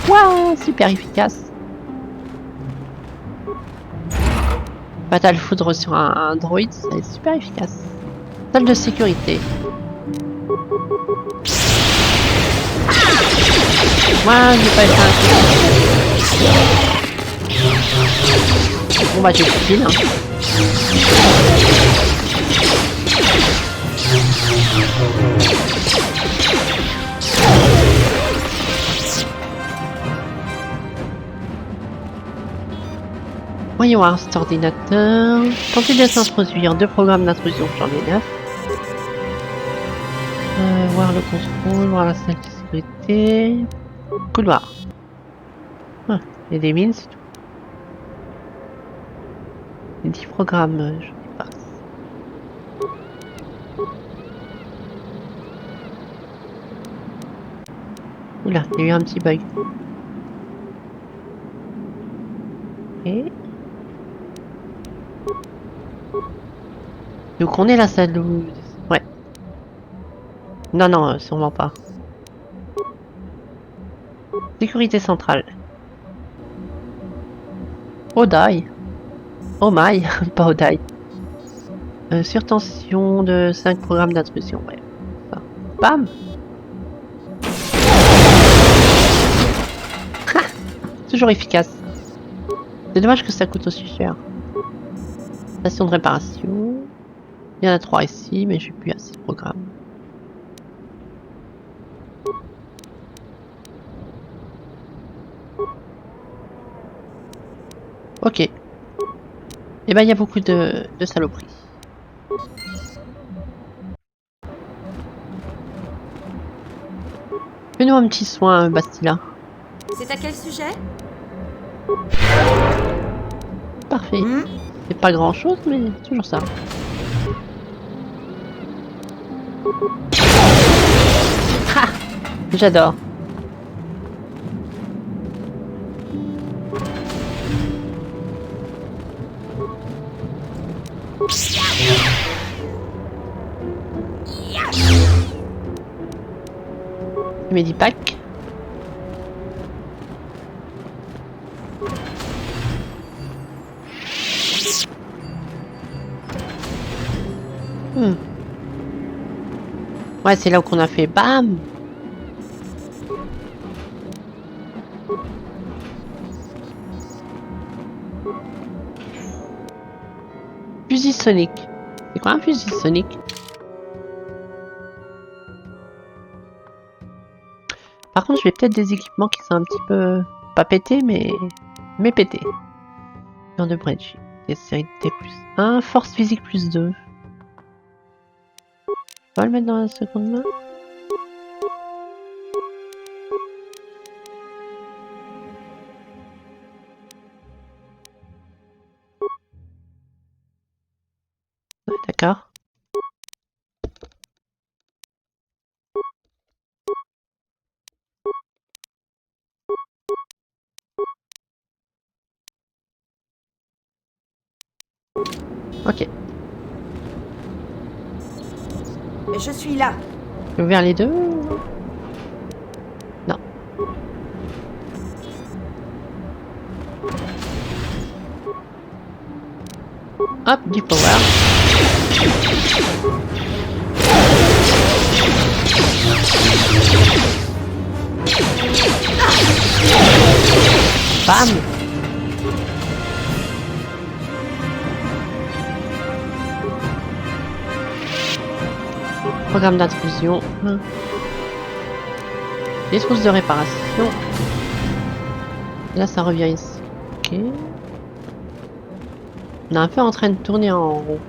S1: Waouh, super efficace. Fatal foudre sur un droïde, c'est super efficace. Salle de sécurité. Moi, j'ai pas été un... Bon bah j'ai plus hein. Voyons voir cet ordinateur. Tentez de s'introduire. 2 programmes d'intrusion, j'en ai 9. Voir le contrôle, voir la salle de sécurité. Couloir. Ah, et des mines, c'est tout. Les 10 programmes, je passe. Oula, il y a eu un petit bug. Et... Donc on est la salle où... Ouais. Non, non, sûrement pas. Sécurité centrale. Odai. Oh my, pas Odai. Surtension de 5 programmes d'intrusion. Ouais. Ça. Bam. Toujours efficace. C'est dommage que ça coûte aussi cher. Station de réparation. Il y en a 3 ici, mais j'ai plus assez de programmes. Ok. Et ben il y a beaucoup de saloperies. Fais-nous un petit soin, Bastila.
S2: C'est à quel sujet?
S1: Parfait. C'est pas grand chose, mais toujours ça. Ha! J'adore. Medipack. Ouais, c'est là où qu'on a fait BAM. Fusil sonique. C'est quoi un fusil sonique? Par contre, je vais peut-être des équipements qui sont un petit peu... pas pétés, mais pétés. Dans de bridge. Dextérité +1. Force physique +2. On va le mettre dans la seconde main. Ouais, d'accord. Ok.
S13: Je suis là.
S1: J'ai ouvert les deux. Non. Hop, du power. Bam. Programme d'intrusion. Les trousses de réparation. Là, ça revient ici. Ok. On est un peu en train de tourner en rond.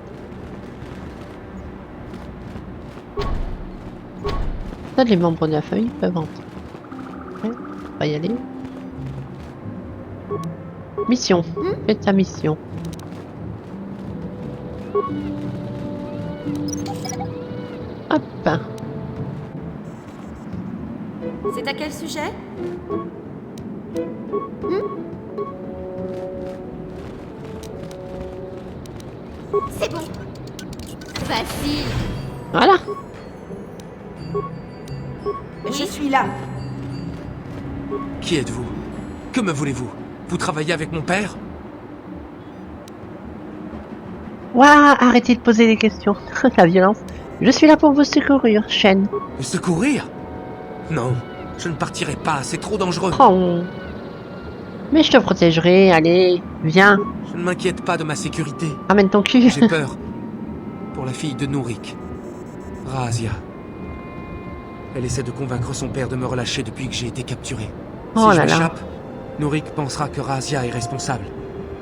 S1: Ça, les membres de la famille peuvent entrer. Ouais, on va y aller. Mission. Faites ta mission. Hop.
S2: C'est à quel sujet?
S14: C'est bon. Facile.
S1: Voilà.
S13: Je suis là.
S15: Qui êtes-vous? Que me voulez-vous? Vous travaillez avec mon père?
S1: Ouah, arrêtez de poser des questions. La violence. Je suis là pour vous secourir, Shen.
S15: Me secourir? Non, je ne partirai pas, c'est trop dangereux.
S1: Oh. Mais je te protégerai, allez, viens.
S15: Je ne m'inquiète pas de ma sécurité.
S1: Ramène ton cul.
S15: J'ai peur pour la fille de Nourik, Razia. Elle essaie de convaincre son père de me relâcher depuis que j'ai été capturé.
S1: Oh
S15: Si je
S1: là là.
S15: m'échappe, Nourik pensera que Razia est responsable.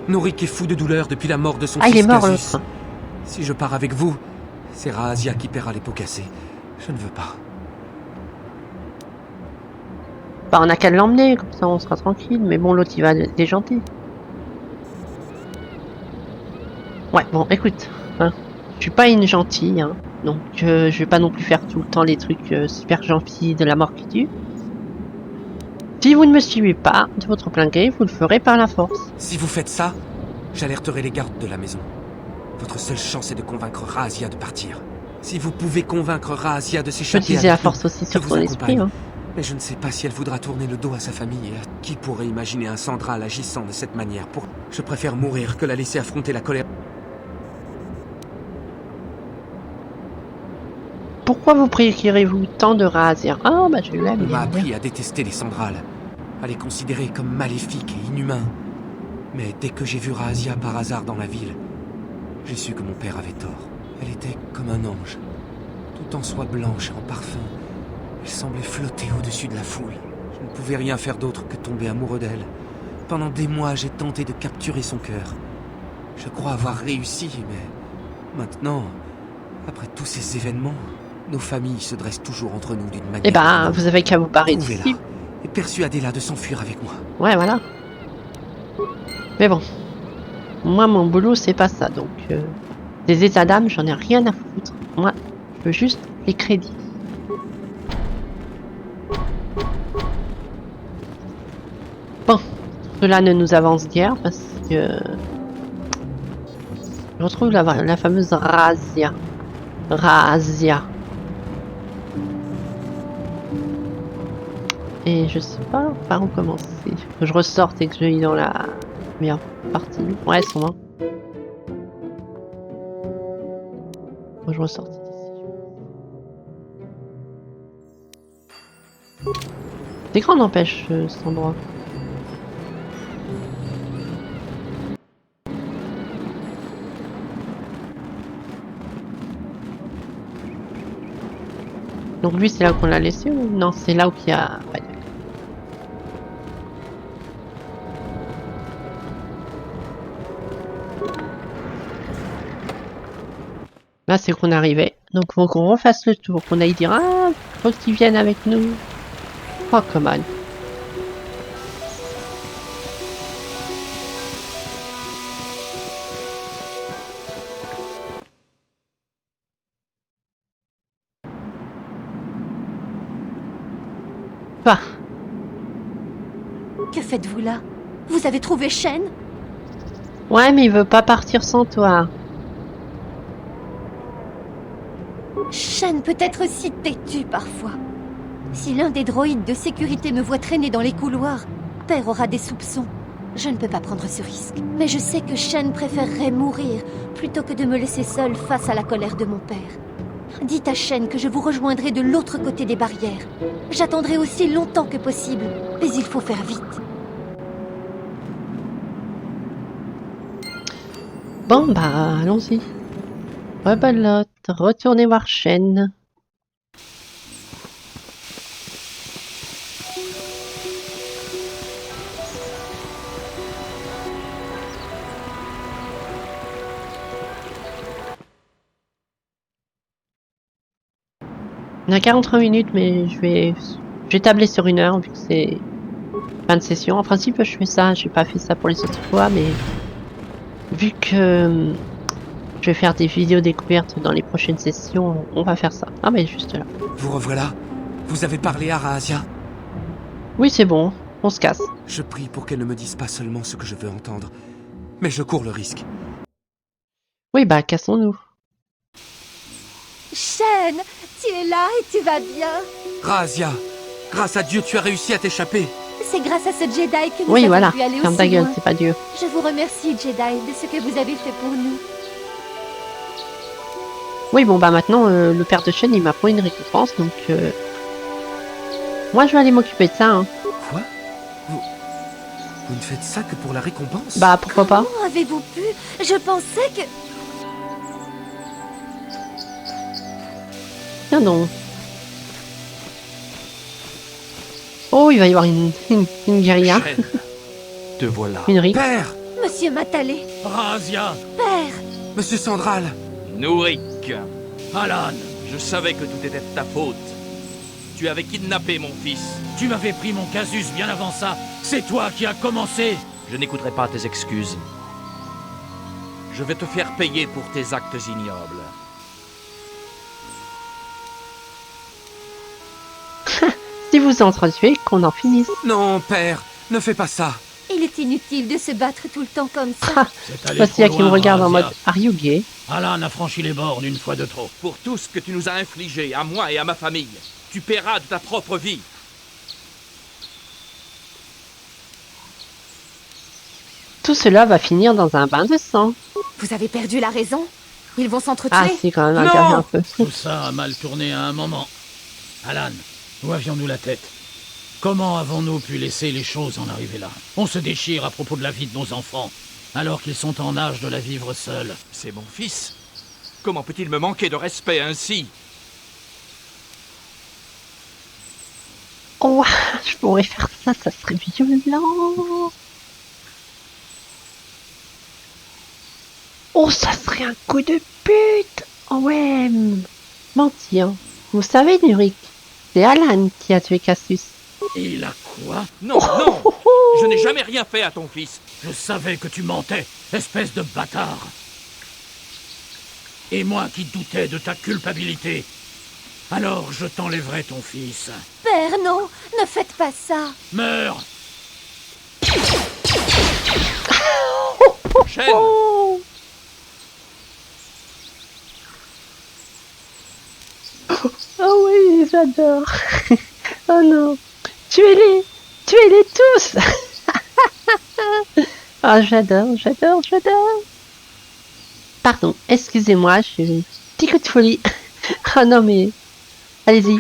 S15: Nourik est fou de douleur depuis la mort de son
S1: Ah, il
S15: fils
S1: est mort,
S15: Casus.
S1: l'autre.
S15: Si je pars avec vous, c'est Razia qui paiera les pots cassés. Je ne veux pas.
S1: Bah, on a qu'à l'emmener, comme ça on sera tranquille. Mais bon, l'autre il va déjanter. Ouais, bon, écoute. Hein, je suis pas une gentille, hein. Donc je vais pas non plus faire tout le temps les trucs super gentils de la mort qui tue. Si vous ne me suivez pas de votre plein gré, vous le ferez par la force.
S15: Si vous faites ça, j'alerterai les gardes de la maison. Votre seule chance est de convaincre Razia de partir. Si vous pouvez convaincre Razia de
S1: Je peux
S15: s'échapper
S1: utiliser la
S15: avec nous,
S1: force aussi
S15: je
S1: sur
S15: vous
S1: ton esprit.
S15: accompagne.
S1: Hein.
S15: Mais je ne sais pas si elle voudra tourner le dos à sa famille. Qui pourrait imaginer un Sandral agissant de cette manière pour... Je préfère mourir que la laisser affronter la colère.
S1: Pourquoi vous préférez-vous tant de Razia? Ah, bah je l'aime
S15: On m'a
S1: bien.
S15: appris à détester les Sandrals, à les considérer comme maléfiques et inhumains. Mais dès que j'ai vu Razia par hasard dans la ville, j'ai su que mon père avait tort. Elle était comme un ange, tout en soie blanche et en parfum. Elle semblait flotter au-dessus de la foule. Je ne pouvais rien faire d'autre que tomber amoureux d'elle. Pendant des mois, j'ai tenté de capturer son cœur. Je crois avoir réussi, mais maintenant, après tous ces événements, nos familles se dressent toujours entre nous d'une manière...
S1: Eh ben, vous avez qu'à vous barrer d'ici.
S15: Trouvez-la et persuadez-la de s'enfuir avec moi.
S1: Ouais, voilà. Mais bon. Moi, mon boulot, c'est pas ça, donc... des états d'âme, j'en ai rien à foutre. Moi, je veux juste les crédits. Bon. Cela ne nous avance guère, parce que... Je retrouve la fameuse Razia. Razia. Et je sais pas par où commencer. Que je ressorte et que je vais dans la meilleure partie. Ouais, sûrement. Faut que je ressorte d'ici. C'est grand n'empêche cet endroit. Donc lui c'est là qu'on l'a laissé ou non, c'est là où il y a... Ouais. Là c'est qu'on arrivait. Donc faut qu'on refasse le tour, qu'on aille dire ah, faut qu'ils viennent avec nous. Oh come on. Bah.
S14: Que faites-vous là? Vous avez trouvé Shen?
S1: Ouais, mais il veut pas partir sans toi.
S14: Shen peut être si têtu parfois. Si l'un des droïdes de sécurité me voit traîner dans les couloirs, Père aura des soupçons. Je ne peux pas prendre ce risque. Mais je sais que Shen préférerait mourir plutôt que de me laisser seule face à la colère de mon père. Dites à Shen que je vous rejoindrai de l'autre côté des barrières. J'attendrai aussi longtemps que possible, mais il faut faire vite.
S1: Bon bah, allons-y. Rebelote, retournez voir Shen. On a 43 minutes, mais je vais tabler sur 1 heure vu que c'est fin de session. En principe, je fais ça. J'ai pas fait ça pour les autres fois, mais vu que je vais faire des vidéos découvertes dans les prochaines sessions, on va faire ça. Ah, mais juste là.
S15: Vous revoilà. Vous avez parlé à Razia.
S1: Oui, c'est bon. On se casse.
S15: Je prie pour qu'elle ne me dise pas seulement ce que je veux entendre, mais je cours le risque.
S1: Oui, bah, cassons-nous.
S14: Shen, tu es là et tu vas bien.
S15: Razia, grâce à Dieu, tu as réussi à t'échapper.
S14: C'est grâce à ce Jedi que nous
S1: Oui,
S14: avons
S1: voilà.
S14: pu aller
S1: Ferme
S14: aussi
S1: ta gueule,
S14: loin.
S1: c'est pas Dieu.
S14: Je vous remercie, Jedi, de ce que vous avez fait pour nous.
S1: Oui, bon, bah maintenant, le père de Shen, il m'a pris une récompense, donc... Moi, je vais aller m'occuper de ça, hein.
S15: Quoi? Vous ne faites ça que pour la récompense?
S1: Bah, pourquoi pas?
S14: Comment avez-vous pu? Je pensais que...
S1: Tiens donc. Oh, il va y avoir une guérilla.
S11: Shen, te voilà.
S1: Une rixe.
S15: Père!
S14: Monsieur Matalé.
S7: Razia,
S14: Père.
S15: Monsieur Sandral!
S4: Nourik,
S7: Alan,
S4: je savais que tout était de ta faute. Tu avais kidnappé mon fils.
S7: tu m'avais pris mon casus bien avant ça. C'est toi qui as commencé.
S4: Je n'écouterai pas tes excuses. Je vais te faire payer pour tes actes ignobles.
S1: Si vous entretuez, qu'on en finisse.
S15: Non, père, ne fais pas ça.
S14: Il est inutile de se battre tout le temps comme ça.
S7: C'est allé
S1: Bastila
S7: trop
S1: qui me
S7: loin,
S1: regarde en
S7: Razia.
S1: mode Are you gay?
S7: Alan a franchi les bornes une fois de trop.
S4: Pour tout ce que tu nous as infligé, à moi et à ma famille, tu paieras de ta propre vie.
S1: Tout cela va finir dans un bain de sang.
S3: Vous avez perdu la raison? Ils vont s'entretuer?
S1: Ah, c'est quand même intéressant un peu.
S7: Tout ça a mal tourné à un moment. Alan, où avions-nous la tête? Comment avons-nous pu laisser les choses en arriver là? On se déchire à propos de la vie de nos enfants, alors qu'ils sont en âge de la vivre seuls.
S4: C'est mon fils. Comment peut-il me manquer de respect ainsi?
S1: Oh, je pourrais faire ça, ça serait violent. Oh, ça serait un coup de pute. Oh ouais. Mentir. Vous savez, Nurik, c'est Alan qui a tué Cassius.
S7: Il a quoi?
S4: Non, non! Je n'ai jamais rien fait à ton fils.
S7: Je savais que tu mentais, espèce de bâtard. Et moi qui doutais de ta culpabilité. Alors je t'enlèverai ton fils.
S14: Père, non, ne faites pas ça.
S7: Meurs!
S4: Chaîne!
S1: Oh oui, j'adore. Oh non. Tuez-les tous. Oh, j'adore. Pardon, excusez-moi, j'ai eu un petit coup de folie. Oh non, mais... Allez-y.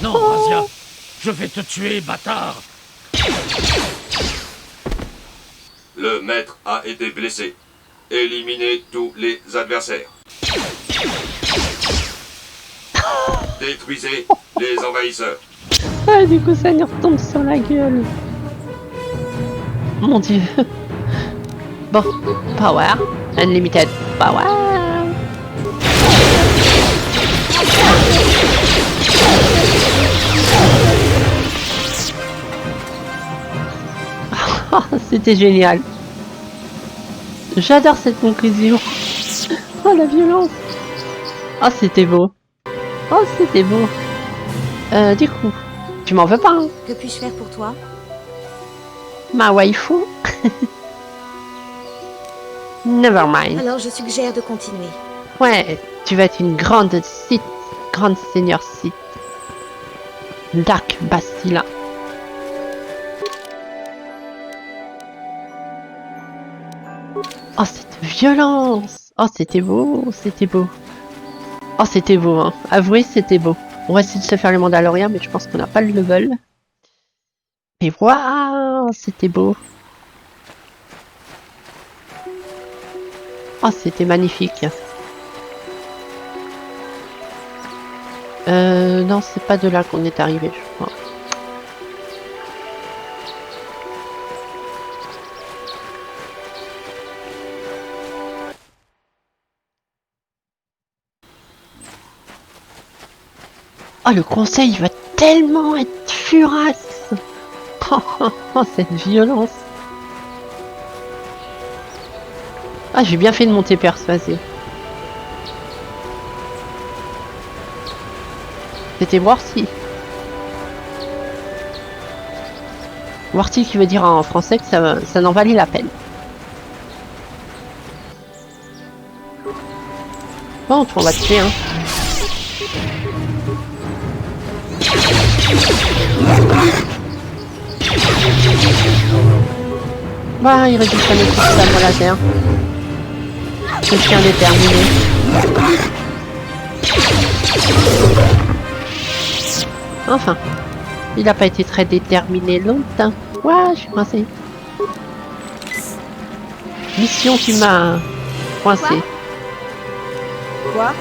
S7: Non, Razia, je vais te tuer, bâtard.
S12: Le maître a été blessé. Éliminez tous les adversaires. Détruisez les envahisseurs.
S1: Ah, du coup, ça lui retombe sur la gueule. Mon dieu. Bon, power. Unlimited power. Oh, c'était génial. J'adore cette conclusion. Oh, la violence. Oh, c'était beau. Oh, c'était beau. Du coup, tu m'en veux pas, hein?
S3: Que puis-je faire pour toi?
S1: Ma waifu. Never mind.
S3: Alors je suggère de continuer.
S1: Ouais, tu vas être une grande Sith, grande seigneur Sith. Dark Bastila. Oh, cette violence. Oh, c'était beau, c'était beau. Oh, c'était beau, hein. Avouez, c'était beau. On va essayer de se faire le Mandalorian, mais je pense qu'on n'a pas le level. Et waouh, c'était beau. Oh, c'était magnifique. Non, c'est pas de là qu'on est arrivé, je crois. Oh, le conseil va tellement être furax. Oh, cette violence. Ah, j'ai bien fait de monter persuasé. C'était worthy. Worthy qui veut dire en français que ça n'en valait la peine. Bon, on va tuer, hein. Bah, il résiste à mes coups de sabre laser. Ce chien déterminé. Enfin, il n'a pas été très déterminé longtemps. Ouais, je suis coincé. Mission qui m'a coincé.
S3: Quoi?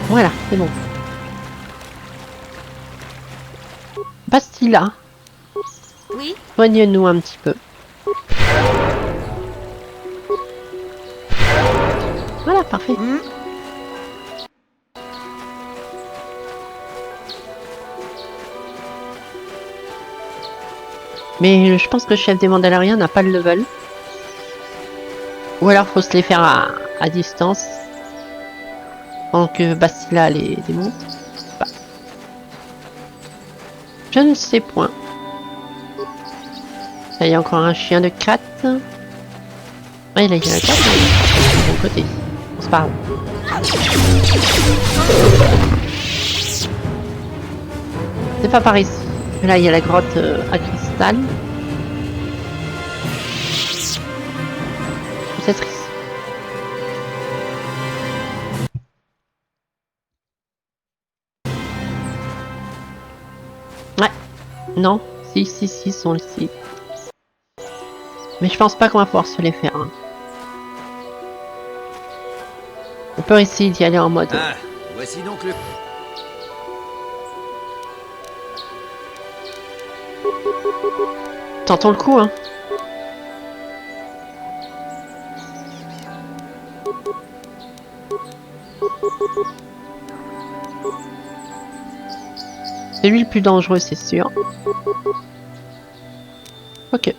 S1: Voilà, c'est bon. Bastila,
S3: Oui?
S1: soigne-nous un petit peu. Voilà, parfait. Mais je pense que le chef des Mandaloriens n'a pas le level. Ou alors faut se les faire à distance. Pendant que Bastila les démonte. Bah. Je ne sais point. Là, il y a encore un chien de 4. Ouais, là, il y a un 4 de bon côté. On se parle. C'est pas par ici. Là, il y a la grotte à cristal. Peut-être ici. Ouais. Non. Si, ils sont ici. Mais je pense pas qu'on va pouvoir se les faire. Hein. On peut essayer d'y aller en mode...
S8: Ah, voici donc le...
S1: Tentons le coup, hein. C'est lui le plus dangereux, c'est sûr. Ok.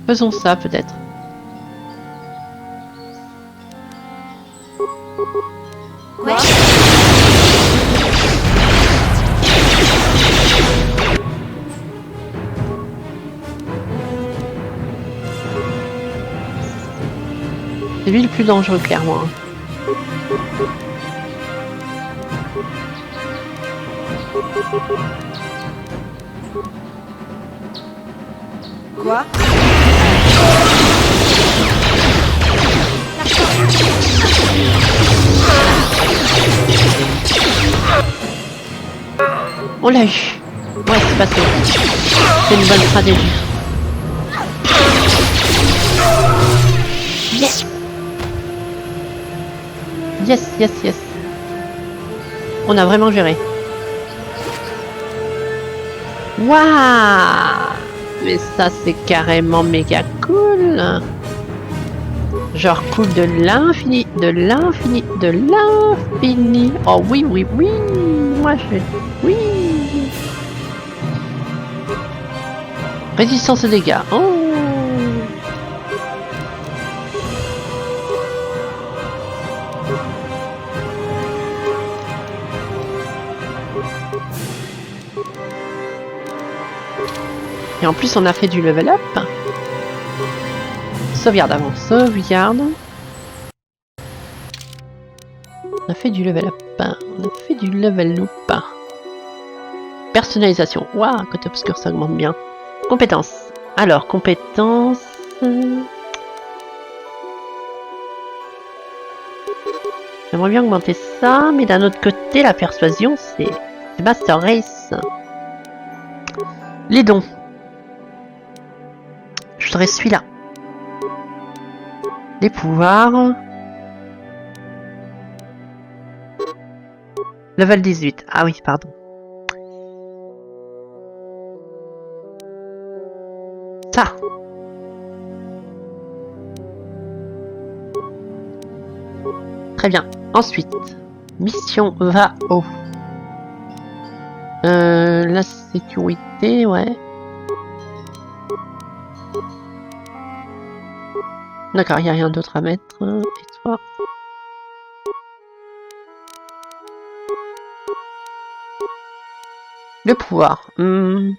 S1: Faisons ça, peut-être.
S3: Ouais.
S1: C'est lui le plus dangereux, clairement.
S13: Quoi?
S1: On l'a eu. Ouais, c'est passé. C'est une bonne stratégie. Yes. Yes. On a vraiment géré. Waouh! Mais ça, c'est carrément méga cool. Genre cool de l'infini, de l'infini, de l'infini. Oh oui. Moi, oui. Résistance aux dégâts. Oh. Et en plus, on a fait du level up. Sauvegarde avant, sauvegarde. On a fait du level up. On a fait du level up. Personnalisation. Waouh, côté obscur, ça augmente bien. Compétences. Alors, compétences. J'aimerais bien augmenter ça, mais d'un autre côté, la persuasion, c'est Master Race. Les dons. Je voudrais celui-là. Les pouvoirs. Level 18. Ah oui, pardon. Ça. Très bien. Ensuite, mission va haut. La sécurité, ouais. D'accord, il n'y a rien d'autre à mettre. Et toi? Le pouvoir. Je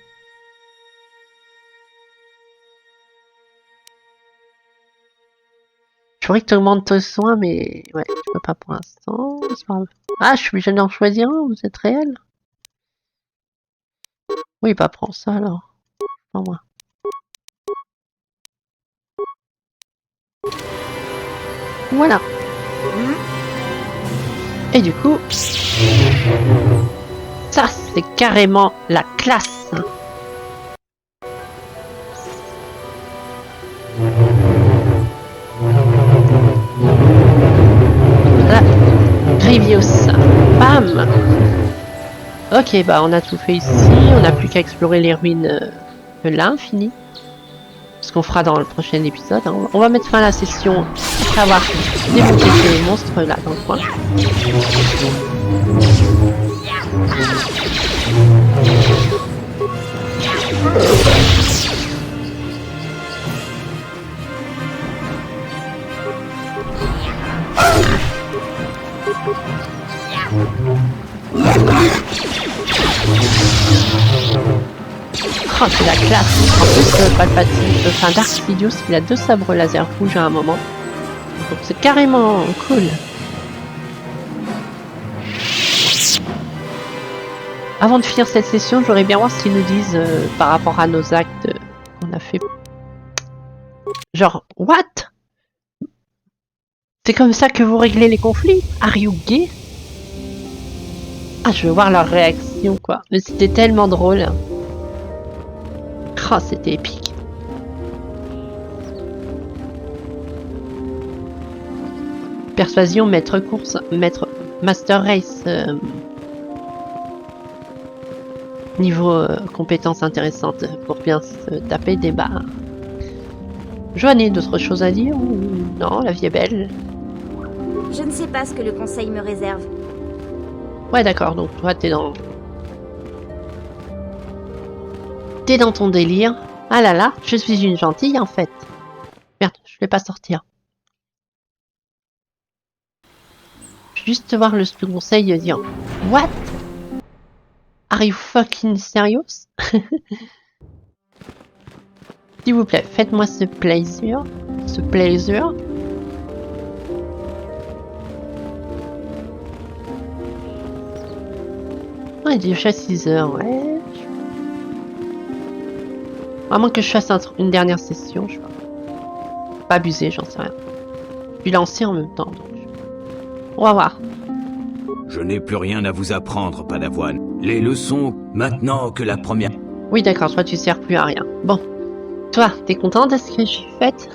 S1: voudrais que tu augmentes tes soins, mais ouais, je peux pas pour l'instant. Ah, je suis obligé d'en choisir un, vous êtes réel? Oui, bah prends ça alors. Pas moi. Voilà. Et du coup, ça c'est carrément la classe. Voilà. Grievous. Bam. Ok, bah on a tout fait ici. On n'a plus qu'à explorer les ruines de l'infini. Ce qu'on fera dans le prochain épisode. Hein. On va mettre fin à la session après avoir débloqué ces monstres là dans le coin. Oh, c'est la classe. En plus, Palpatine, enfin Darth Sidious, il a 2 sabres laser rouges à un moment. Donc c'est carrément cool. Avant de finir cette session, je voudrais bien voir ce qu'ils nous disent par rapport à nos actes qu'on a fait. Genre, what? C'est comme ça que vous réglez les conflits? Are you gay? Ah, je veux voir leur réaction, quoi. Mais c'était tellement drôle. Oh, c'était épique. Persuasion, maître course, master race. Niveau compétences intéressantes pour bien se taper des barres. Joanie, d'autres choses à dire ou non, la vie est belle?
S3: Je ne sais pas ce que le conseil me réserve.
S1: Ouais, d'accord, donc toi t'es dans... T'es dans ton délire. Ah là là, je suis une gentille en fait. Merde, je vais pas sortir. Juste voir le conseil dire what? Are you fucking serious? S'il vous plaît, faites-moi ce plaisir. Ce plaisir. Oh, il est déjà 6 heures, ouais. À moins que je fasse une dernière session, je sais pas. Pas abuser, j'en sais rien. Puis lancer en même temps, donc. On va voir.
S5: Je n'ai plus rien à vous apprendre, Padawan. Les leçons, maintenant que la première...
S1: Oui, d'accord, toi tu sers plus à rien. Bon. Toi, t'es content de ce que j'ai fait?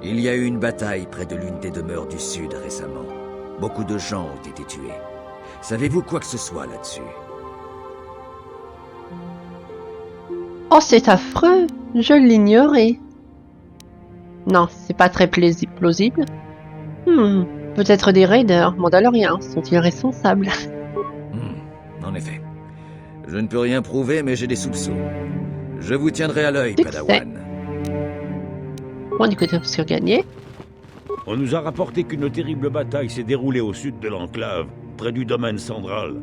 S8: Il y a eu une bataille près de l'une des demeures du Sud récemment. Beaucoup de gens ont été tués. Savez-vous quoi que ce soit là-dessus?
S1: Oh, c'est affreux! Je l'ignorais. Non, c'est pas très plausible. Peut-être des raiders mandaloriens sont-ils responsables?
S8: En effet. Je ne peux rien prouver, mais j'ai des soupçons. Je vous tiendrai à l'œil, Padawan.
S1: Bon, du côté obscur gagné.
S6: On nous a rapporté qu'une terrible bataille s'est déroulée au sud de l'enclave, près du domaine central.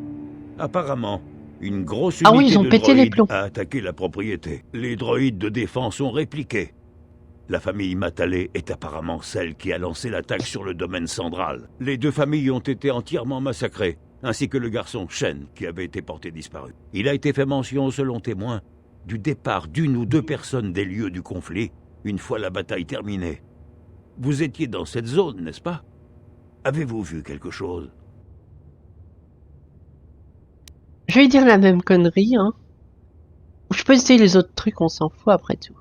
S6: Apparemment, une grosse unité
S1: ils ont
S6: de
S1: pété les
S6: droïdes
S1: plombs.
S6: a attaqué la propriété. Les droïdes de défense ont répliqué. La famille Matalé est apparemment celle qui a lancé l'attaque sur le domaine central. Les 2 familles ont été entièrement massacrées, ainsi que le garçon Shen qui avait été porté disparu. Il a été fait mention, selon témoins, du départ d'1 ou 2 personnes des lieux du conflit, une fois la bataille terminée. Vous étiez dans cette zone, n'est-ce pas? Avez-vous vu quelque chose?
S1: Je vais dire la même connerie, hein. Je peux essayer les autres trucs, on s'en fout après tout.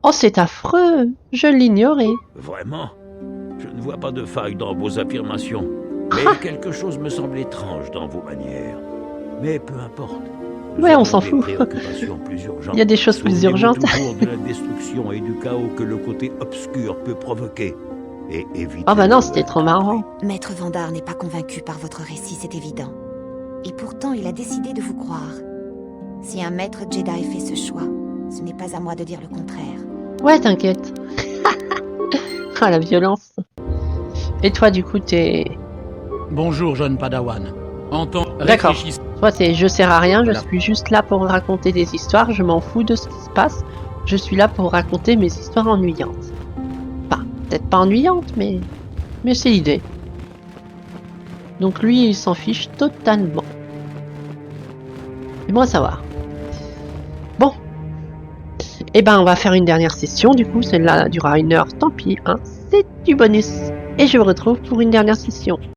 S1: Oh, c'est affreux! Je l'ignorais.
S6: Vraiment? Je ne vois pas de faille dans vos affirmations. Mais quelque chose me semble étrange dans vos manières. Mais peu importe.
S1: Ouais, on s'en fout. Il y a des choses plus urgentes.
S6: Toujours de la destruction et du chaos que le côté obscur peut provoquer. Et éviter...
S1: Oh bah non, c'était trop marrant.
S13: Maître Vandar n'est pas convaincu par votre récit, c'est évident. Et pourtant, il a décidé de vous croire. Si un maître Jedi fait ce choix, ce n'est pas à moi de dire le contraire.
S1: Ouais, t'inquiète. Ah, la violence. Et toi, du coup, t'es...
S7: Bonjour, jeune Padawan.
S1: D'accord. Toi, c'est je sers à rien, je suis juste là pour raconter des histoires, je m'en fous de ce qui se passe. Je suis là pour raconter mes histoires ennuyantes. Enfin, peut-être pas ennuyantes, mais c'est l'idée. Donc lui, il s'en fiche totalement. C'est bon à savoir. Bon. Eh ben, on va faire une dernière session, du coup, celle-là durera 1 heure, tant pis, hein, c'est du bonus. Et je vous retrouve pour une dernière session.